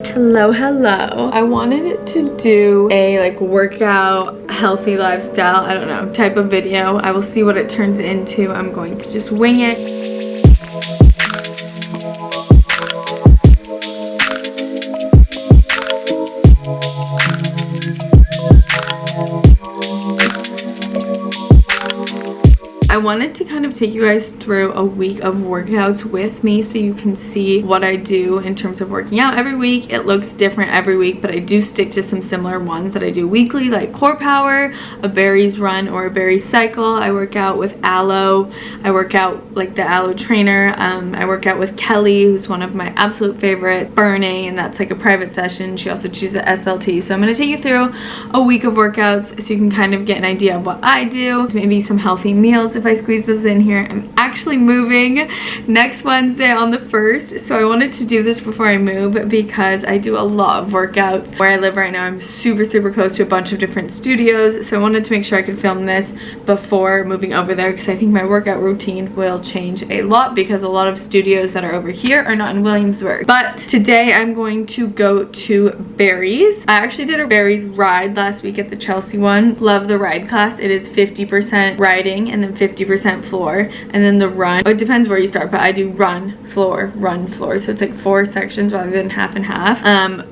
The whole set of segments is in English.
Hello. I wanted to do a like workout, healthy lifestyle, I don't know, type of video. I will see what it turns into. I'm going to just wing it. I wanted to kind of take you guys through a week of workouts with me so you can see what I do in terms of working out every week. It looks different every week, but I do stick to some similar ones that I do weekly, like core power, a berries run, or a berries cycle. I work out with Aloe. I work out like the Aloe trainer. I work out with Kelly, who's one of my absolute favorites, burning, and that's like a private session. She also chooses a SLT. So I'm going to take you through a week of workouts so you can kind of get an idea of what I do, maybe some healthy meals if I squeeze those in here. I'm actually moving next Wednesday on the 1st, so I wanted to do this before I move because I do a lot of workouts. Where I live right now, I'm super close to a bunch of different studios, so I wanted to make sure I could film this before moving over there because I think my workout routine will change a lot because a lot of studios that are over here are not in Williamsburg. But today I'm going to go to Barry's. I actually did a Barry's ride last week at the Chelsea one. Love the ride class. It is 50% riding and then 50% floor, and then the run, it depends where you start, but I do run floor, so it's like 4 sections rather than half and half.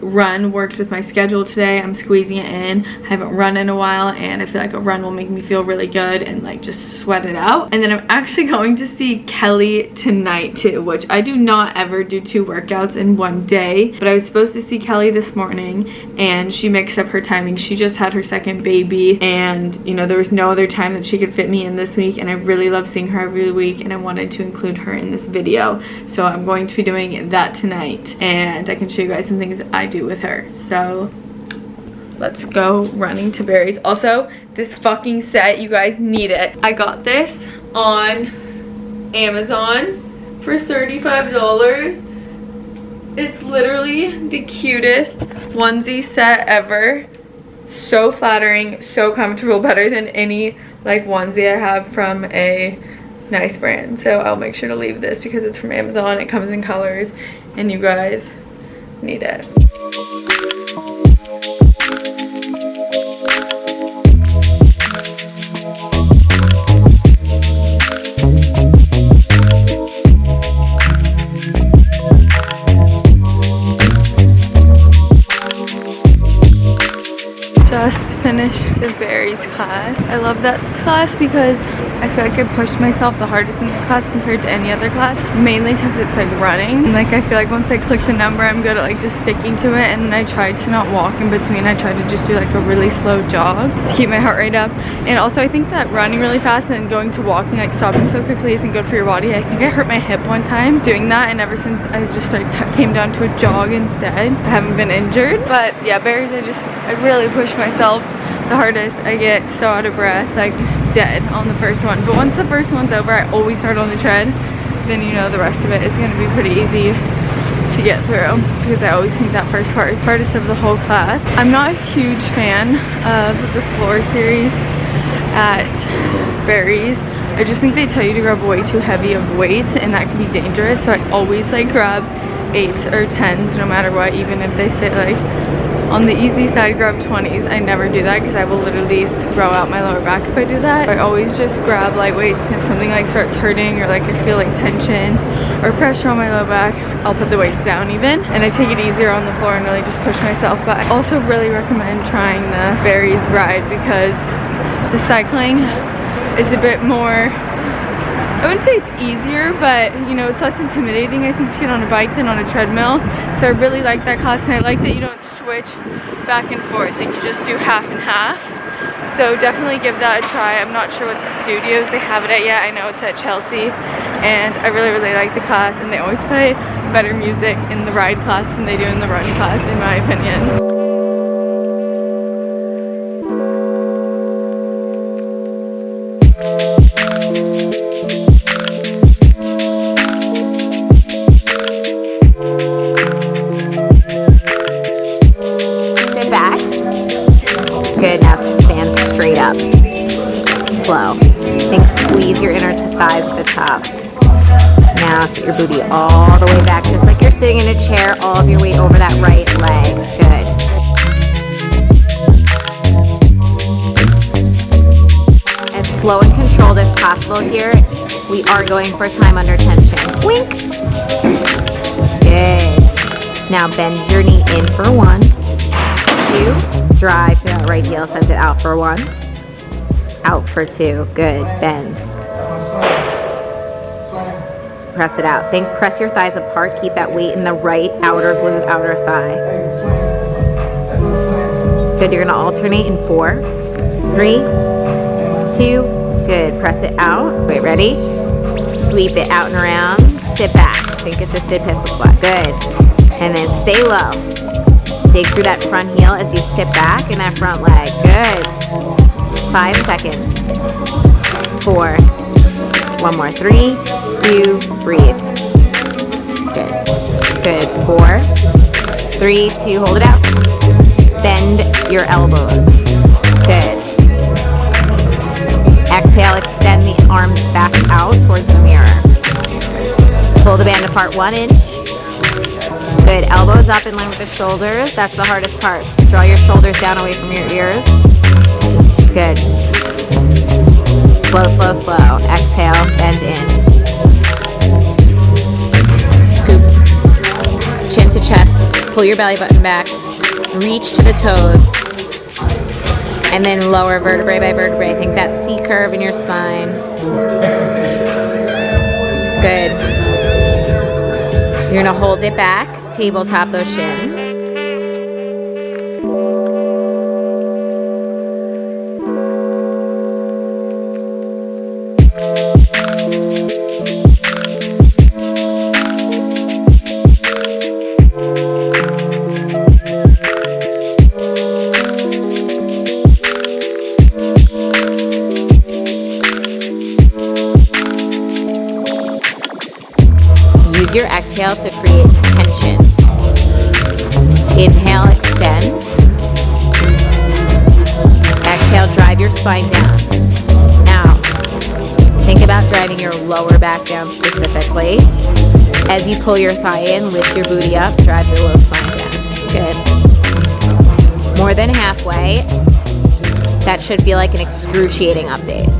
Run worked with my schedule today. I'm squeezing it in. I haven't run in a while and I feel like a run will make me feel really good and like just sweat it out. And then I'm actually going to see Kelly tonight too, which I do not ever do 2 workouts in one day, but I was supposed to see Kelly this morning and she mixed up her timing. She just had her second baby and you know there was no other time that she could fit me in this week, and I really love seeing her every week and I wanted to include her in this video. So I'm going to be doing that tonight and I can show you guys some things that I do with her. So let's go running to Barry's. Also, this fucking set, you guys need it. I got this on Amazon for $35. It's literally the cutest onesie set ever. So flattering, so comfortable, better than any like onesie I have from a nice brand. So I'll make sure to leave this because it's from Amazon. It comes in colors and you guys need it. Just finished the berries class. I love that class because I feel like I pushed myself the hardest in the class compared to any other class, mainly because it's like running. And like I feel like once I click the number, I'm good at like just sticking to it, and then I try to not walk in between. I try to just do like a really slow jog to keep my heart rate up. And also I think that running really fast and going to walking, like stopping so quickly, isn't good for your body. I think I hurt my hip one time doing that, and ever since I just like came down to a jog instead. I haven't been injured. But yeah, berries, I really push myself the hardest. I get so out of breath, like dead on the first one. But once the first one's over, I always start on the tread. Then you know the rest of it is going to be pretty easy to get through because I always think that first part is the hardest of the whole class. I'm not a huge fan of the floor series at Barry's. I just think they tell you to grab way too heavy of weights and that can be dangerous. So I always like grab 8s or 10s no matter what, even if they say like on the easy side grab 20s. I never do that because I will literally throw out my lower back if I do that. I always just grab light weights, and if something like starts hurting or like I feel like tension or pressure on my lower back, I'll put the weights down even, and I take it easier on the floor and really just push myself. But I also really recommend trying the Barry's ride because the cycling is a bit more, I wouldn't say it's easier, but you know, it's less intimidating I think to get on a bike than on a treadmill. So I really like that class, and I like that you don't switch back and forth, like you just do half and half. So definitely give that a try. I'm not sure what studios they have it at yet. I know it's at Chelsea, and I really like the class, and they always play better music in the ride class than they do in the run class in my opinion. Good, now stand straight up. Slow. Think squeeze your inner thighs at the top. Now Now sit your booty all the way back, just like you're sitting in a chair, all of your weight over that right leg. Good. As slow and controlled as possible here. We are going for time under tension. Wink. Good. Now bend your knee in for 1, 2. Drive to that right heel, send it out for 1. Out for 2. Good. Bend. Press it out. Press your thighs apart. Keep that weight in the right outer glute, outer thigh. Good. You're going to alternate in 4, 3, 2. Good. Press it out. Wait, ready? Sweep it out and around. Sit back. Think assisted pistol squat. Good. And then stay low. Dig through that front heel as you sit back in that front leg. Good. 5 seconds. 4. One more. 3, 2, breathe. Good. Good. 4, 3, 2, hold it out. Bend your elbows. Good. Exhale, extend the arms back out towards the mirror. Pull the band apart 1 inch. Good. Elbows up in line with the shoulders. That's the hardest part. Draw your shoulders down away from your ears. Good. Slow, slow, slow. Exhale, bend in. Scoop. Chin to chest. Pull your belly button back. Reach to the toes. And then lower vertebrae by vertebrae. Think that C curve in your spine. Good. You're gonna hold it back. Tabletop those shins. Use your exhale to create tension. Inhale, extend. Exhale, drive your spine down. Now, think about driving your lower back down specifically. As you pull your thigh in, lift your booty up, drive the low spine down. Good. More than halfway. That should feel like an excruciating update.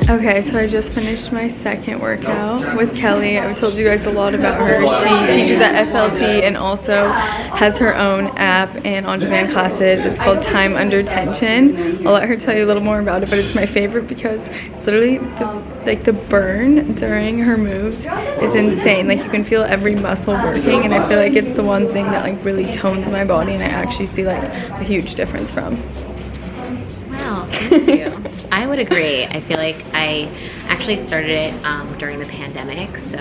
Okay, so I just finished my second workout with Kelly. I've told you guys a lot about her. She teaches at SLT and also has her own app and on-demand classes. It's called Time Under Tension. I'll let her tell you a little more about it, but it's my favorite because it's literally the burn during her moves is insane. Like, you can feel every muscle working, and I feel like it's the one thing that like really tones my body and I actually see like a huge difference from. Wow, thank you. I would agree. I feel like I actually started it during the pandemic, so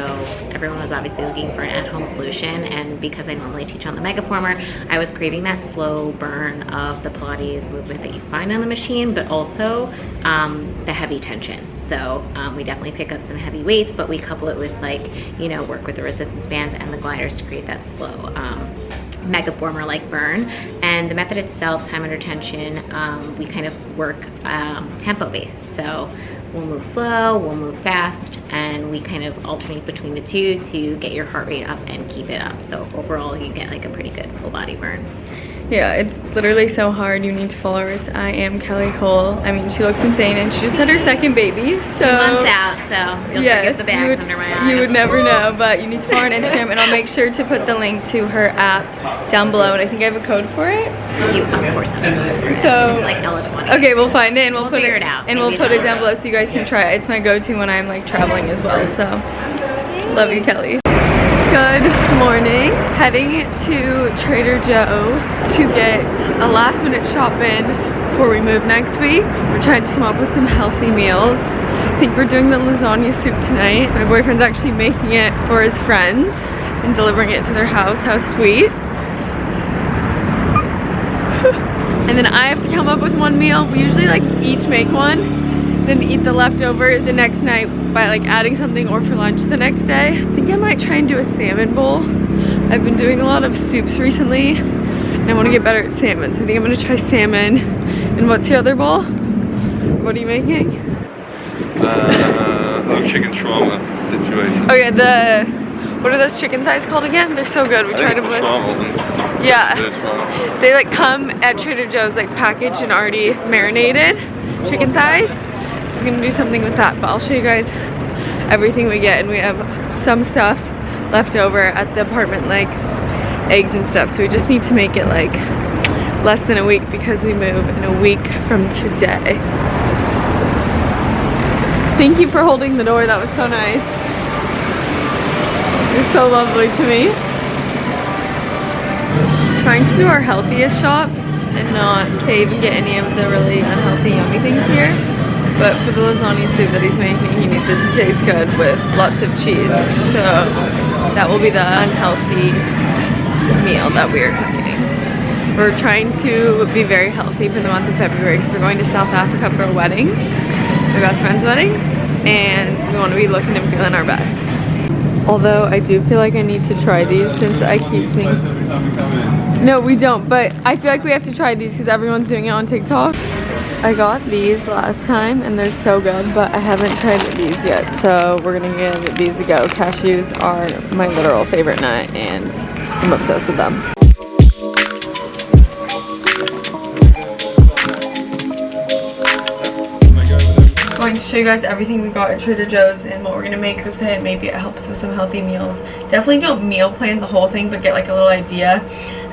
everyone was obviously looking for an at-home solution, and because I normally teach on the Megaformer, I was craving that slow burn of the Pilates movement that you find on the machine, but also the heavy tension. So we definitely pick up some heavy weights, but we couple it with, like, you know, work with the resistance bands and the gliders to create that slow Megaformer like burn. And the method itself, Time Under Tension, we kind of work tempo based. So we'll move slow, we'll move fast, and we kind of alternate between the two to get your heart rate up and keep it up. So overall you get like a pretty good full body burn. Yeah, it's literally so hard. You need to follow her. It's I Am Kelly Cole. I mean, she looks insane, and she just had her second baby. So 2 months out, so you'll forget the bags under my eyes. You would never know, but you need to follow her on Instagram, and I'll make sure to put the link to her app down below. And I think I have a code for it. You, of course, have a code for it. So it's like Ella20. Okay, we'll find it and we'll put figure it out. And we'll put it down below so you guys can try it. It's my go-to when I'm like traveling as well. So love you, Kelly. Good morning. Heading to Trader Joe's to get a last minute shop in before we move next week. We're trying to come up with some healthy meals. I think we're doing the lasagna soup tonight. My boyfriend's actually making it for his friends and delivering it to their house. How sweet. And then I have to come up with one meal. We usually like each make one, then eat the leftovers the next night by like adding something or for lunch the next day. I think I might try and do a salmon bowl. I've been doing a lot of soups recently and I want to get better at salmon. So I think I'm going to try salmon. And what's your other bowl? What are you making? Chicken shawarma situation. Okay, what are those chicken thighs called again? They're so good. We tried them with. Yeah. They like come at Trader Joe's like packaged and already marinated chicken thighs. So I'm gonna do something with that, but I'll show you guys everything we get. And we have some stuff left over at the apartment, like eggs and stuff. So we just need to make it like less than a week because we move in a week from today. Thank you for holding the door. That was so nice. You're so lovely to me. Trying to do our healthiest shop and not cave and get any of the really unhealthy yummy things here. But for the lasagna soup that he's making, he needs it to taste good with lots of cheese. So that will be the unhealthy meal that we are cooking. We're trying to be very healthy for the month of February because we're going to South Africa for a wedding, my best friend's wedding, and we want to be looking and feeling our best. Although I do feel like I need to try these since I keep seeing. No, we don't, but I feel like we have to try these because everyone's doing it on TikTok. I got these last time and they're so good, but I haven't tried these yet, so we're gonna give these a go. Cashews are my literal favorite nut and I'm obsessed with them. Going to show you guys everything we got at Trader Joe's and what we're gonna make with it. Maybe it helps with some healthy meals. Definitely don't meal plan the whole thing, but get like a little idea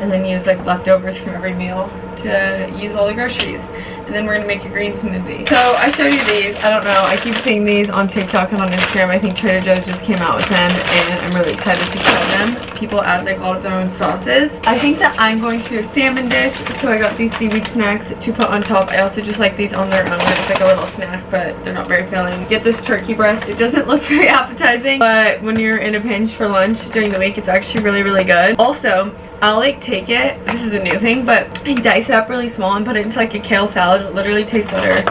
and then use like leftovers from every meal to use all the groceries. And then we're gonna make a green smoothie. So I showed you these. I don't know, I keep seeing these on TikTok and on Instagram. I think Trader Joe's just came out with them and I'm really excited to try them. People add like all of their own sauces. I think that I'm going to do a salmon dish, so I got these seaweed snacks to put on top. I also just like these on their own. It's like a little snack, but they're not very filling. Get this turkey breast. It doesn't look very appetizing, but when you're in a pinch for lunch during the week, it's actually really, really good. Also, I'll like take it, this is a new thing, but I dice it up really small and put it into like a kale salad. It literally tastes better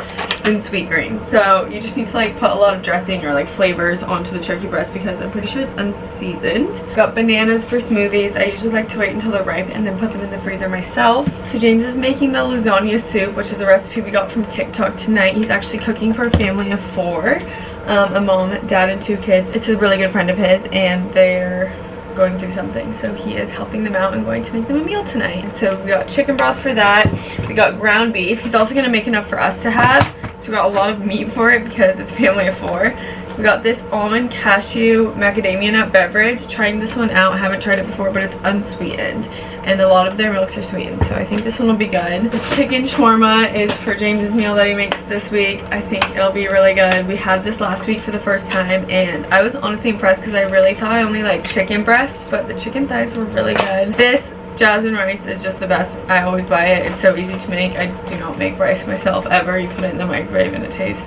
than sweet green. So you just need to like put a lot of dressing or like flavors onto the turkey breast because I'm pretty sure it's unseasoned. Got bananas for smoothies. I usually like to wait until they're ripe and then put them in the freezer myself. So James is making the lasagna soup, which is a recipe we got from TikTok tonight. He's actually cooking for a family of 4, a mom, dad, and 2 kids. It's a really good friend of his and they're going through something, so he is helping them out and going to make them a meal tonight. So we got chicken broth for that. We got ground beef. He's also going to make enough for us to have, so we got a lot of meat for it because it's family of 4. We got this almond cashew macadamia nut beverage. Trying this one out. I haven't tried it before, but it's unsweetened and a lot of their milks are sweetened, so I think this one will be good. The chicken shawarma is for James's meal that he makes this week. I think it'll be really good. We had this last week for the first time and I was honestly impressed because I really thought I only liked chicken breasts, but the chicken thighs were really good. This jasmine rice is just the best. I always buy it. It's so easy to make. I do not make rice myself ever. You put it in the microwave and it tastes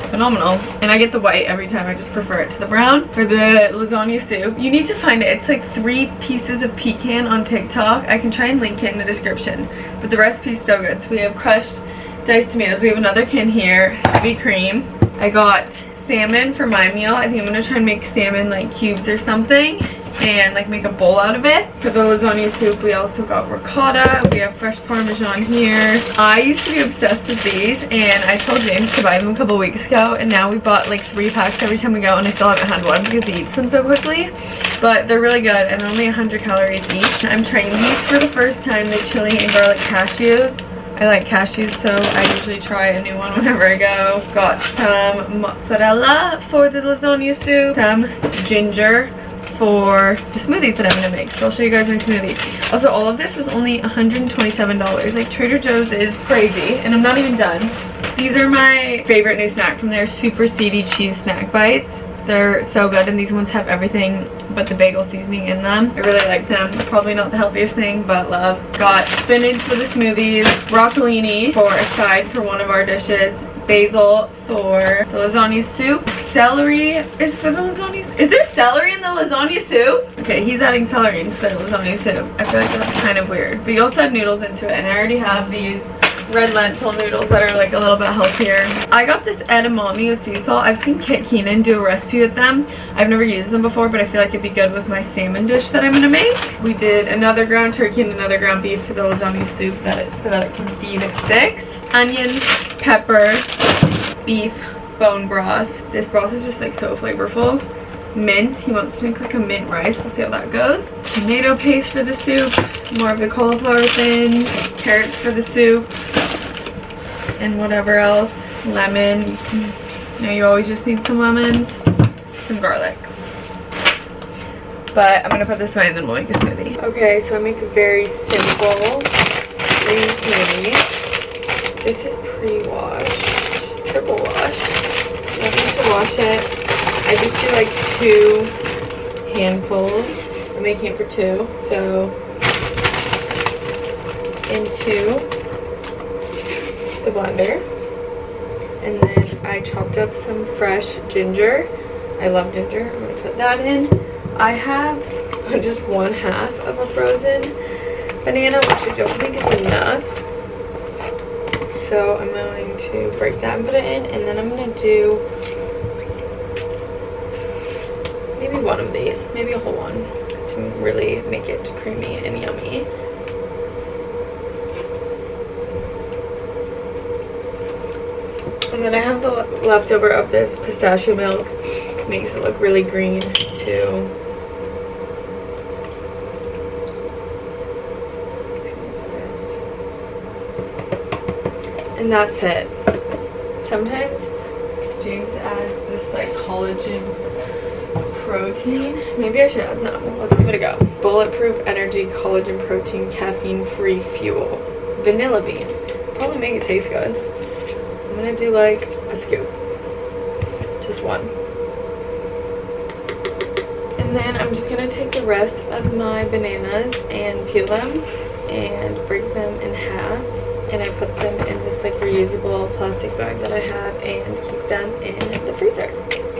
phenomenal. And I get the white every time. I just prefer it to the brown. For the lasagna soup, you need to find it. It's like 3 pieces of pecan on TikTok. I can try and link it in the description. But the recipe's so good. So we have crushed diced tomatoes. We have another can here, heavy cream. I got salmon for my meal. I think I'm gonna try and make salmon like cubes or something and like make a bowl out of it. For the lasagna soup, we also got ricotta. We have fresh Parmesan here. I used to be obsessed with these and I told James to buy them a couple weeks ago and now we bought like 3 packs every time we go and I still haven't had one because he eats them so quickly. But they're really good and they're only 100 calories each. I'm trying these for the first time, the chili and garlic cashews. I like cashews, so I usually try a new one whenever I go. Got some mozzarella for the lasagna soup, some ginger for the smoothies that I'm gonna make. So I'll show you guys my smoothie. Also, all of this was only $127. Like, Trader Joe's is crazy, and I'm not even done. These are my favorite new snack from there, super seedy cheese snack bites. They're so good, and these ones have everything but the bagel seasoning in them. I really like them. Probably not the healthiest thing, but love. Got spinach for the smoothies, broccolini for a side for one of our dishes, Basil for the lasagna soup. Celery is for the lasagna soup. Is there celery in the lasagna soup? Okay, he's adding celery into the lasagna soup. I feel like that's kind of weird. But you also add noodles into it, and I already have these red lentil noodles that are like a little bit healthier. I got this edamame with sea salt. I've seen Kit Keenan do a recipe with them. I've never used them before, but I feel like it'd be good with my salmon dish that I'm gonna make. We did another ground turkey and another ground beef for the lasagna soup so that it can feed 6. Onions, pepper, beef, bone broth. This broth is just like so flavorful. Mint. He wants to make like a mint rice. We'll see how that goes. Tomato paste for the soup. More of the cauliflower thins. Carrots for the soup. And whatever else. Lemon. You know, you always just need some lemons. Some garlic. But I'm gonna put this away and then we'll make a smoothie. Okay, so I make a very simple green smoothie. This is pre-washed. Triple washed. Nothing to wash it. I just do like 2 handfuls. I'm making it for 2, so into the blender. And then I chopped up some fresh ginger. I love ginger. I'm gonna put that in. I have just 1/2 of a frozen banana, which I don't think is enough. So I'm going to break that and put it in, and then I'm gonna do maybe one of these, maybe a whole one, to really make it creamy and yummy. And then I have the leftover of this pistachio milk. Makes it look really green too. And that's it. Sometimes James adds this like collagen protein. Maybe I should add some. Let's give it a go. Bulletproof energy collagen protein caffeine free fuel. Vanilla bean. Probably make it taste good. I'm gonna do like a scoop. Just one. And then I'm just gonna take the rest of my bananas and peel them and break them in half. And I put them in this like reusable plastic bag that I have and keep them in the freezer.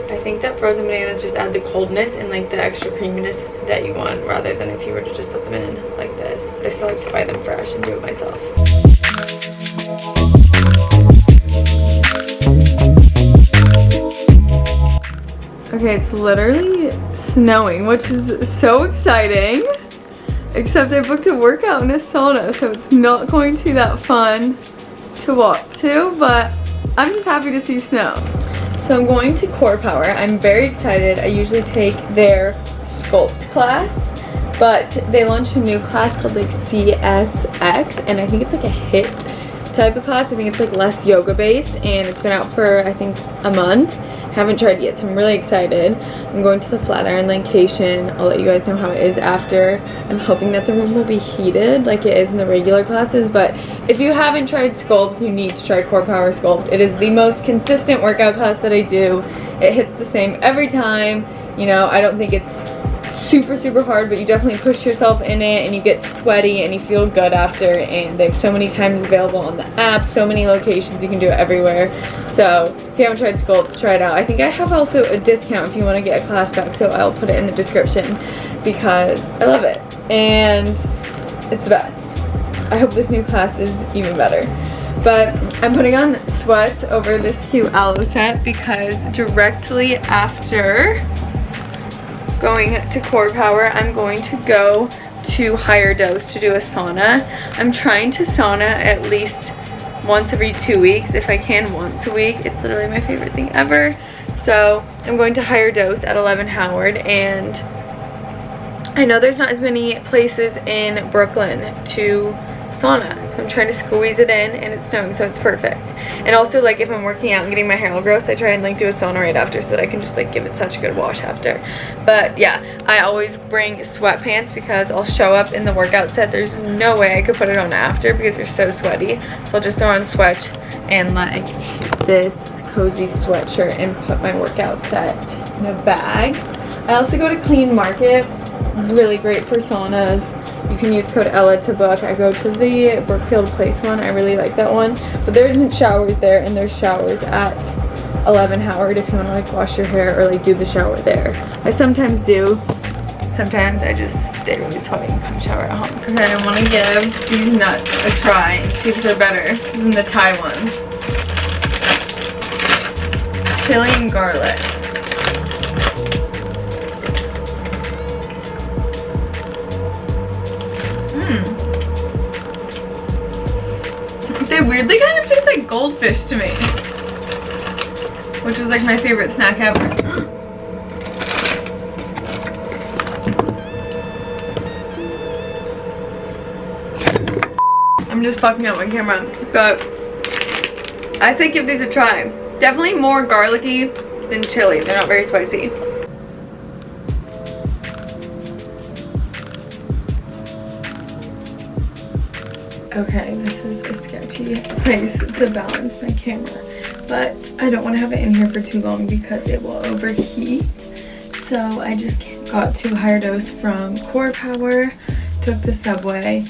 I think that frozen bananas just add the coldness and like the extra creaminess that you want, rather than if you were to just put them in like this. But I still like to buy them fresh and do it myself. Okay, it's literally snowing, which is so exciting. Except I booked a workout in a sauna, so it's not going to be that fun to walk to, but I'm just happy to see snow. So I'm going to Core Power. I'm very excited. I usually take their sculpt class, but they launched a new class called like CSX, and I think it's like a HIIT type of class. I think it's like less yoga based, and it's been out for I think a month. Haven't tried it yet, so I'm really excited. I'm going to the Flatiron location. I'll let you guys know how it is after. I'm hoping that the room will be heated like it is in the regular classes, but if you haven't tried Sculpt, you need to try Core Power Sculpt. It is the most consistent workout class that I do. It hits the same every time. You know, I don't think it's super hard, but you definitely push yourself in it and you get sweaty and you feel good after, and they have so many times available on the app, so many locations, you can do it everywhere. So if you haven't tried Sculpt, try it out. I think I have also a discount if you want to get a class back, so I'll put it in the description because I love it and it's the best. I hope this new class is even better. But I'm putting on sweats over this cute aloe set because directly after going to Core Power, I'm going to go to Higher Dose to do a sauna. I'm trying to sauna at least once every 2 weeks, if I can once a week. It's literally my favorite thing ever. So I'm going to Higher Dose at 11 Howard, and I know there's not as many places in Brooklyn to sauna, so I'm trying to squeeze it in, and it's snowing, so it's perfect. And also, like, if I'm working out and getting my hair all gross, I try and like do a sauna right after so that I can just like give it such a good wash after. But yeah, I always bring sweatpants because I'll show up in the workout set. There's no way I could put it on after because you're so sweaty, so I'll just throw on sweats and like this cozy sweatshirt and put my workout set in a bag. I also go to Clean Market, really great for saunas. You can use code Ella to book. I go to the Brookfield Place one. I really like that one. But there isn't showers there, and there's showers at 11 Howard if you want to like wash your hair or like do the shower there. I sometimes do. Sometimes I just stay really sweaty and come shower at home. Okay, I want to give these nuts a try and see if they're better than the Thai ones. Chili and garlic. They weirdly kind of taste like goldfish to me, which was like my favorite snack ever. I'm just fucking up my camera, but I say give these a try. Definitely more garlicky than chili. They're not very spicy. Okay, this is a sketchy place to balance my camera, but I don't want to have it in here for too long because it will overheat. So I just got 2 higher dose from Core Power, took the subway,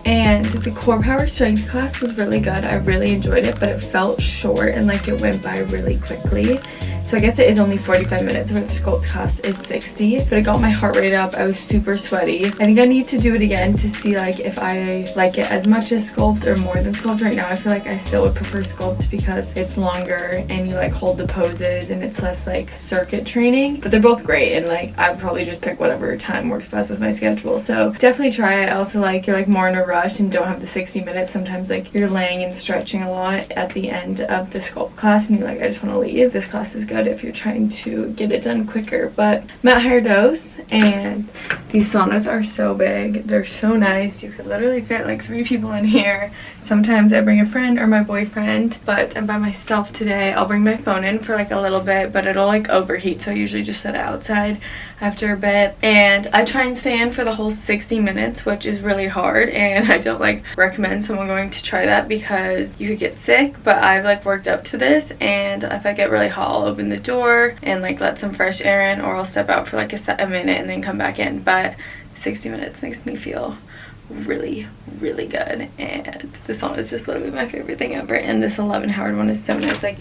and the Core Power strength class was really good. I really enjoyed it, but it felt short and like it went by really quickly. So I guess it is only 45 minutes where the sculpt class is 60, but it got my heart rate up. I was super sweaty. I think I need to do it again to see like if I like it as much as sculpt or more than sculpt. Right now I feel like I still would prefer sculpt because it's longer and you like hold the poses and it's less like circuit training, but they're both great and like I would probably just pick whatever time works best with my schedule. So definitely try it. I also like you're like more in a rush and don't have the 60 minutes. Sometimes like you're laying and stretching a lot at the end of the sculpt class and you're like, I just want to leave. This class is good if you're trying to get it done quicker. But I'm at higher dose and these saunas are so big. They're so nice. You could literally fit like 3 people in here. Sometimes I bring a friend or my boyfriend, but I'm by myself today. I'll bring my phone in for like a little bit, but it'll like overheat, so I usually just set it outside after a bit. And I try and stay in for the whole 60 minutes, which is really hard, and I don't like recommend someone going to try that because you could get sick, but I've like worked up to this, and if I get really hot I'll open the door and like let some fresh air in, or I'll step out for like a minute and then come back in. But 60 minutes makes me feel really good, and the sauna is just literally my favorite thing ever. And this 11 Howard one is so nice. Like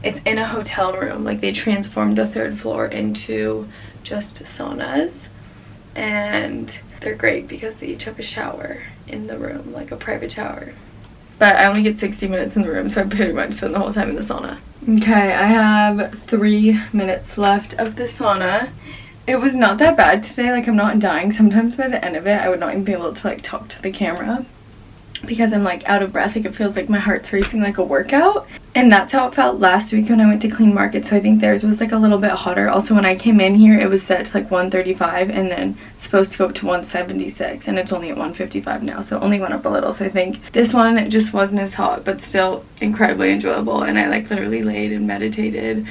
it's in a hotel room. Like they transformed the 3rd floor into just saunas, and they're great because they each have a shower in the room, like a private shower. But I only get 60 minutes in the room, so I pretty much spend the whole time in the sauna. Okay, I have 3 minutes left of the sauna. It was not that bad today. Like I'm not dying. Sometimes by the end of it I would not even be able to like talk to the camera because I'm like out of breath. Like it feels like my heart's racing like a workout, and that's how it felt last week when I went to Clean Market. So I think theirs was like a little bit hotter. Also when I came in here it was set to like 135 and then supposed to go up to 176, and it's only at 155 now, so it only went up a little. So I think this one just wasn't as hot, but still incredibly enjoyable. And I like literally laid and meditated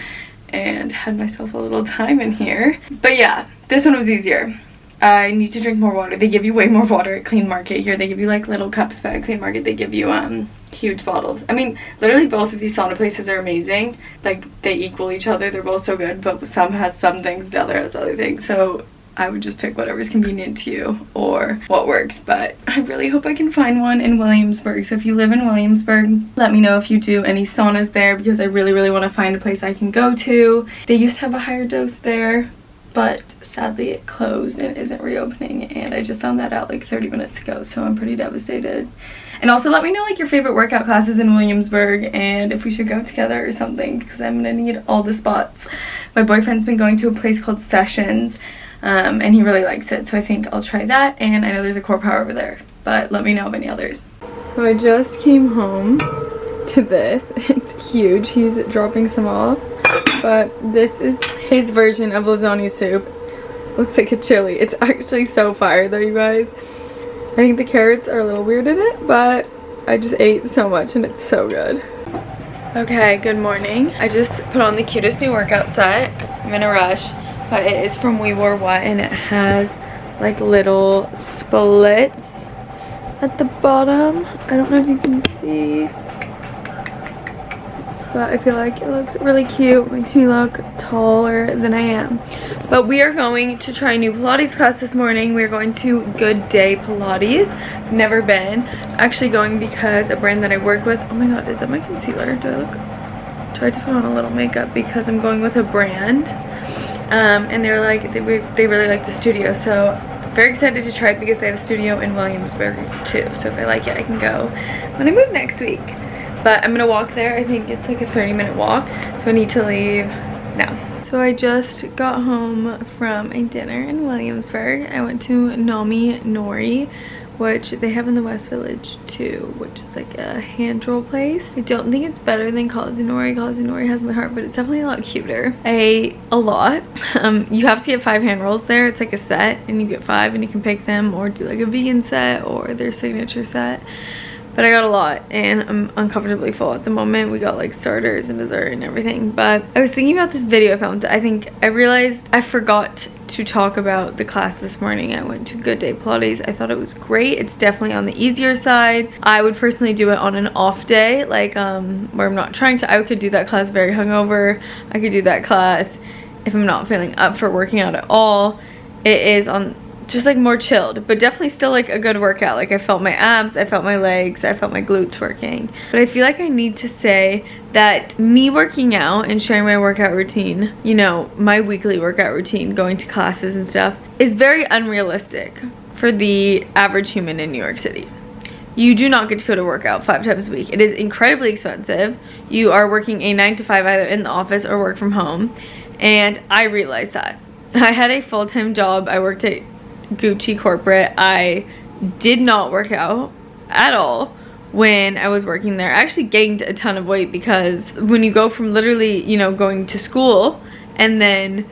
and had myself a little time in here. But yeah, this one was easier. I need to drink more water. They give you way more water at Clean Market here. They give you like little cups, but at Clean Market they give you huge bottles. I mean, literally both of these sauna places are amazing. Like they equal each other. They're both so good, but some has some things, the other has other things. So I would just pick whatever's convenient to you or what works. But I really hope I can find one in Williamsburg. So if you live in Williamsburg, let me know if you do any saunas there, because I really want to find a place I can go to. They used to have a higher dose there, but sadly it closed and isn't reopening, and I just found that out like 30 minutes ago, so I'm pretty devastated. And also let me know like your favorite workout classes in Williamsburg and if we should go together or something, because I'm gonna need all the spots. My boyfriend's been going to a place called Sessions, and he really likes it, so I think I'll try that. And I know there's a Core Power over there, but let me know of any others. So I just came home to this. It's huge. He's dropping some off, but this is his version of lasagna soup. Looks like a chili. It's actually so fire though, you guys. I think the carrots are a little weird in it, but I just ate so much and it's so good. Okay, good morning. I just put on the cutest new workout set. I'm in a rush, but it is from We Wore What, and it has like little splits at the bottom. I don't know if you can see, but I feel like it looks really cute. Makes me look taller than I am. But we are going to try a new Pilates class this morning. We're going to Good Day Pilates. Never been. Actually going because a brand that I work with. Oh my god, is that my concealer? Do I look? Tried to put on a little makeup because I'm going with a brand. And they're like, they really like the studio. So very excited to try it because they have a studio in Williamsburg too. So if I like it, I can go when I move next week. But I'm gonna walk there. I think it's like a 30-minute walk. So I need to leave now. So I just got home from a dinner in Williamsburg. I went to Nami Nori, which they have in the West Village too, which is like a hand roll place. I don't think it's better than Kalazunori. Kalazunori has my heart, but it's definitely a lot cuter. I ate a lot. You have to get 5 hand rolls there. It's like a set and you get 5 and you can pick them or do like a vegan set or their signature set. But I got a lot and I'm uncomfortably full at the moment. We got like starters and dessert and everything. But I was thinking about this video I filmed. I realized I forgot to talk about the class this morning. I went to Good Day Pilates. I thought it was great. It's definitely on the easier side. I would personally do it on an off day, like where I'm not trying to. I could do that class very hungover. I could do that class if I'm not feeling up for working out at all. It is on just like more chilled, but definitely still like a good workout. Like I felt my abs, I felt my legs, I felt my glutes working. But I feel like I need to say that me working out and sharing my workout routine, you know, my weekly workout routine, going to classes and stuff, is very unrealistic for the average human in New York City. You do not get to go to work out 5 times a week. It is incredibly expensive. You are working a 9 to 5 either in the office or work from home. And I realized that. I had a full-time job. I worked at Gucci corporate. I did not work out at all when I was working there. I actually gained a ton of weight because when you go from literally, you know, going to school and then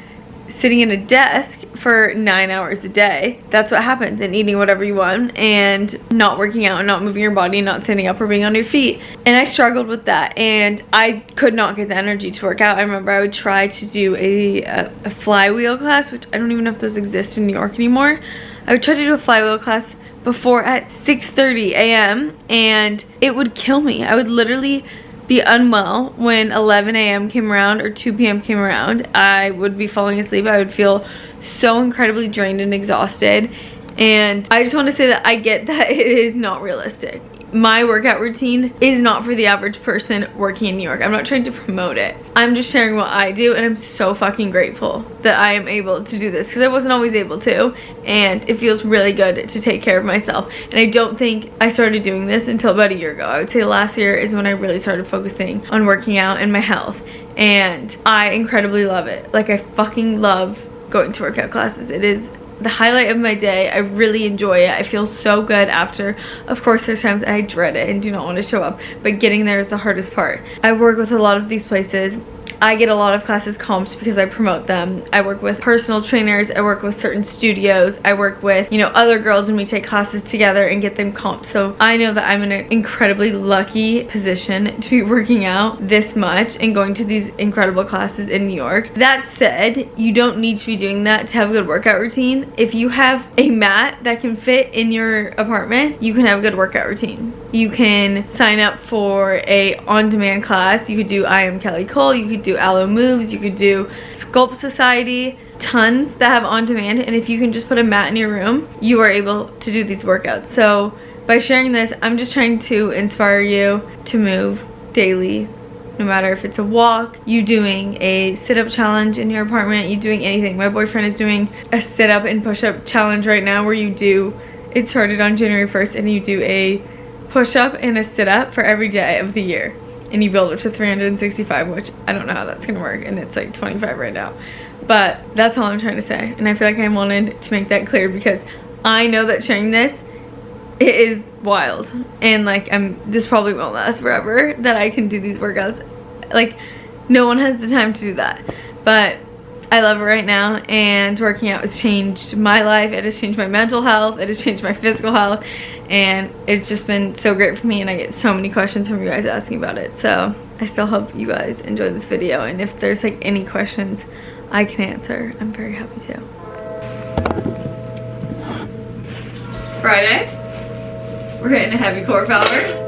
sitting in a desk for 9 hours a day, that's what happens, and eating whatever you want and not working out and not moving your body and not standing up or being on your feet. And I struggled with that and I could not get the energy to work out. I remember I would try to do a flywheel class, which I don't even know if those exist in New York anymore. I would try to do a flywheel class before at 6:30 a.m. and it would kill me. I would literally be unwell when 11 a.m. came around or 2 p.m. came around. I would be falling asleep. I would feel so incredibly drained and exhausted. And I just want to say that I get that it is not realistic. My workout routine is not for the average person working in New York. I'm not trying to promote it. I'm just sharing what I do, and I'm so fucking grateful that I am able to do this because I wasn't always able to, and it feels really good to take care of myself. And I don't think I started doing this until about a year ago. I would say last year is when I really started focusing on working out and my health, and I incredibly love it. Like, I fucking love going to workout classes. It is the highlight of my day. I really enjoy it. I feel so good after. Of course, there's times I dread it and do not want to show up, but getting there is the hardest part. I work with a lot of these places. I get a lot of classes comped because I promote them. I work with personal trainers. I work with certain studios. I work with, you know, other girls and we take classes together and get them comped. So I know that I'm in an incredibly lucky position to be working out this much and going to these incredible classes in New York. That said, you don't need to be doing that to have a good workout routine. If you have a mat that can fit in your apartment, you can have a good workout routine. You can sign up for a on-demand class. You could do I Am Kelly Cole. You could do Aloe Moves. You could do Sculpt Society. Tons that have on-demand. And if you can just put a mat in your room, you are able to do these workouts. So by sharing this, I'm just trying to inspire you to move daily. No matter if it's a walk, you doing a sit-up challenge in your apartment, you doing anything. My boyfriend is doing a sit-up and push-up challenge right now where you do, it started on January 1st, and you do a push-up and a sit-up for every day of the year, and you build up to 365, which I don't know how that's gonna work, and it's like 25 right now, but that's all I'm trying to say. And I feel like I wanted to make that clear because I know that sharing this, it is wild, and like this probably won't last forever that I can do these workouts. Like, no one has the time to do that, but I love it right now, and working out has changed my life. It has changed my mental health. It has changed my physical health, and it's just been so great for me, and I get so many questions from you guys asking about it. So I still hope you guys enjoy this video, and if there's like any questions I can answer, I'm very happy to. It's Friday. We're hitting a heavy core power.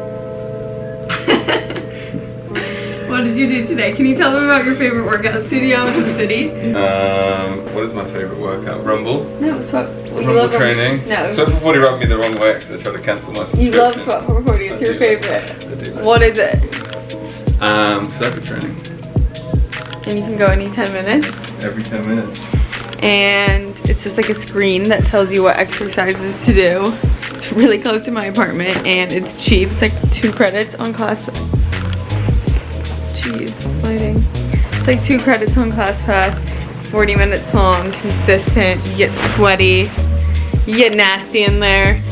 What did you do today? Can you tell them about your favorite workout studio in the city? What is my favorite workout? Rumble? No, Sweat. Rumble training? No. Sweat for 40 rubbed me the wrong way because they tried to cancel my subscription. You love Sweat for 40, it's your favorite. I do. What is it? Circuit training. And you can go any 10 minutes. Every 10 minutes. And it's just like a screen that tells you what exercises to do. It's really close to my apartment and it's cheap. It's like 2 credits on class. Jeez, sliding. It's like 2 credits on class pass, 40 minutes long, consistent. You get sweaty, you get nasty in there.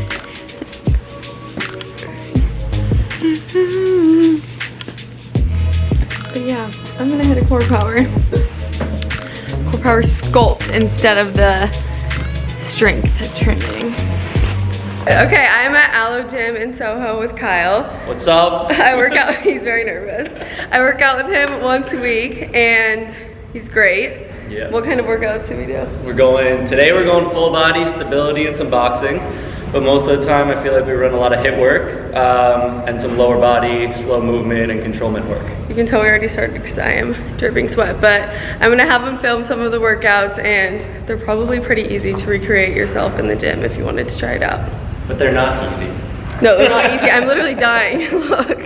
But yeah, I'm gonna hit a core power. Core power sculpt instead of the strength training. Okay, I'm at Aloe Gym in Soho with Kyle. What's up? I work out, he's very nervous. I work out with him once a week and he's great. Yeah. What kind of workouts do we do? Today we're going full body, stability, and some boxing. But most of the time I feel like we run a lot of HIIT work and some lower body, slow movement, and controlment work. You can tell we already started because I am dripping sweat, but I'm gonna have him film some of the workouts and they're probably pretty easy to recreate yourself in the gym if you wanted to try it out. But they're not easy. No, they're not easy. I'm literally dying. Look.